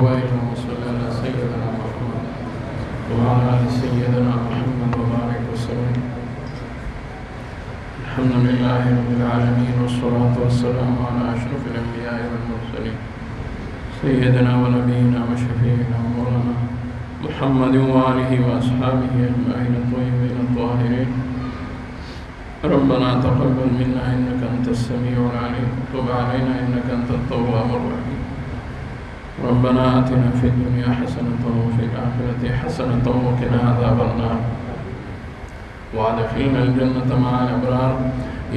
حوائجنا وصل على سيدنا محمد وعلى آل سيدنا محمد وبارك وسلم. الحمد لله رب العالمين والصلاة والسلام على أشرف الأنبياء والمرسلين سيدنا ونبينا وشفيعنا ومولانا محمد وآله وأصحابه أجمعين الطيبين الطاهرين. ربنا تقبل منا إنك أنت السميع العليم وتب علينا إنك أنت التواب الرحيم. ربنا آتنا في الدنيا حسنة وفي الآخرة حسنة وقنا عذاب النار وادخلنا الجنة مع الأبرار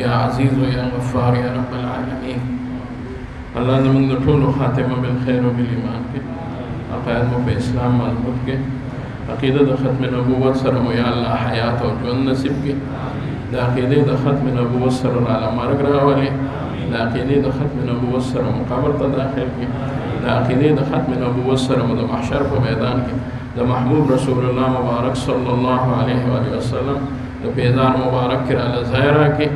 يا عزيز يا غفار يا رب العالمين. اللہ زمین طول خاتمہ بالخیر و بالایمان کے عقائد مو پہ اسلام مضبوط کے عقیدہ ختم نبوت سرم یا اللہ حیات و جون نصیب کے عقیدہ ختم نبوت سر العالم مرگ راولے عقیدہ ختم نبوت سر مقابر تداخل کے عقیدہ ختم نبوت سر محشر کو میدان کے محبوب رسول اللہ مبارک صلی اللہ علیہ وآلہ وسلم پیدار مبارک کرا ظاہرہ کے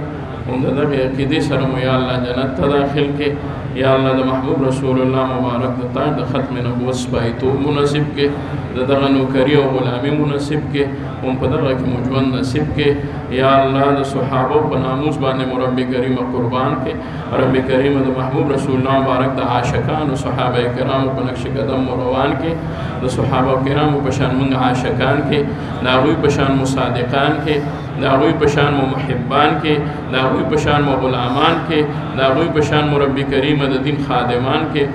عقیدے سرم یا اللہ جنت تداخل کے یا اللہ محبوب رسول اللہ مبارک تاج ختم نبوت سپائی تو منصب کے نوکری و غلامی منصب کے پدغہ کی مجون نصب کے یا اللہ صحابہ و ناموس بانے رب کریم قربان کے رب کریم محبوب رسول اللہ مبارک عاشقان و صحابہ کرام و نقش قدم و روان کے صحابہ کرام و پشان منگ عاشقان کے لاغوی پشان مصادقان کے لاغوی پشان و محبان کے لاغوی پشان و غلامان کے لاغوی پشان و رب کریم دین خادمان کے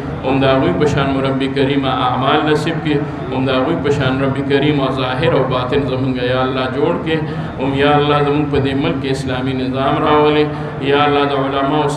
داغوی پشان و رب کریم اعمال نصیب کے داغوی پشان رب کریم ظاہر و باطن زمانگا یا اللہ جوڑ کے یا اللہ زمان پدی ملک اسلامی نظام راولے یا اللہ دا علماء و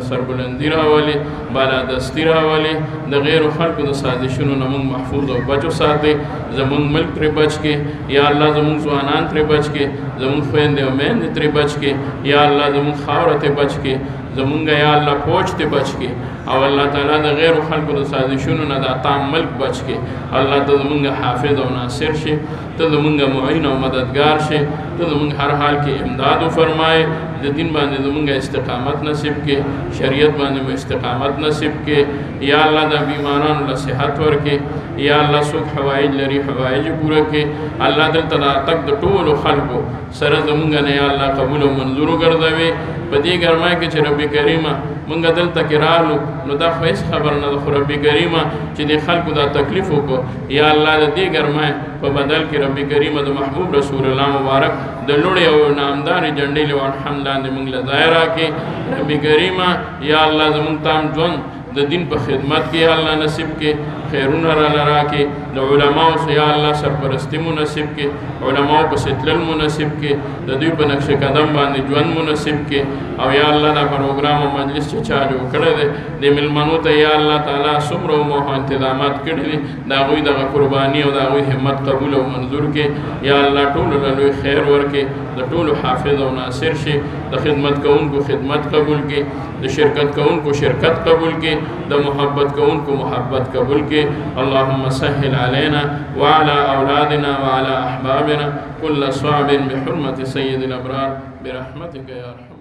سربلندی راولے بالا دستی راولے دا غیر و خلق دا سازشن و نمون محفوظ و بچ و ساتے زمان ملک تر بچ کے یا اللہ زمان زوانان تر بچ کے زمان خوین دے و مین تر بچ کے یا اللہ زمان خاورت بچ کے زمونگا یا اللہ پوچھتے بچ کے او اللہ تعالیٰ دا غیر و خلق دا سازشنو نا دا تام ملک بچ کے اللہ تا زمونگا حافظ و ناصر شے تا زمونگا معین و مددگار شے تا زمونگا ہر حال کے امداد و فرمائے دین باندے زمونگا استقامت نصیب کے شریعت باندے میں استقامت نصیب کے یا اللہ دا بیماران اللہ صحت ورکے یا اللہ سوک حوائج لری حوائج پورا کے اللہ دل تلا تک دا طول و خلقو سر زمونگا نے یا اللہ قبول و منظور گردوے پدی گرمائے کہ رب کریمہ منگا دل تک رالو نو دا خویس خبر نا دا رب کریمہ چی دی خلق دا تکلیفو کو یا اللہ دا دی گرمائے پا بدل کی رب کریمہ دا محبوب رسول اللہ مبارک دا لوڑی او نامداری جنڈی لیوان حمدان دی منگل دائرہ کے رب کریمہ یا اللہ دا منتام جون دا دین پا خدمت کی اللہ نصیب کے خیرون را لرا کے دا علماء سے یا اللہ سرپرستی منصب کے علماء پا ستلل منصب کے دا دوی پا نقش قدم باندی جون منصب کے او یا اللہ دا پروگرام و مجلس چچا جو کردے دے ملمنو تا یا اللہ تعالیٰ سمر و موحا انتظامات کردے دا غوی دا قربانی و دا غوی حمد قبول و منظور کے یا اللہ طول للوی خیر ورکے دا طول حافظ و ناصر شے دا خدمت کا ان کو خدمت قبول کے دا شرکت کا ان کو شرکت قبول کے دا محبت کا ان کو محبت قبول کے اللہم سہل علينا وعلى أولادنا وعلى أحبابنا كل صعب بحرمة سيد الأبرار برحمتك يا رحمة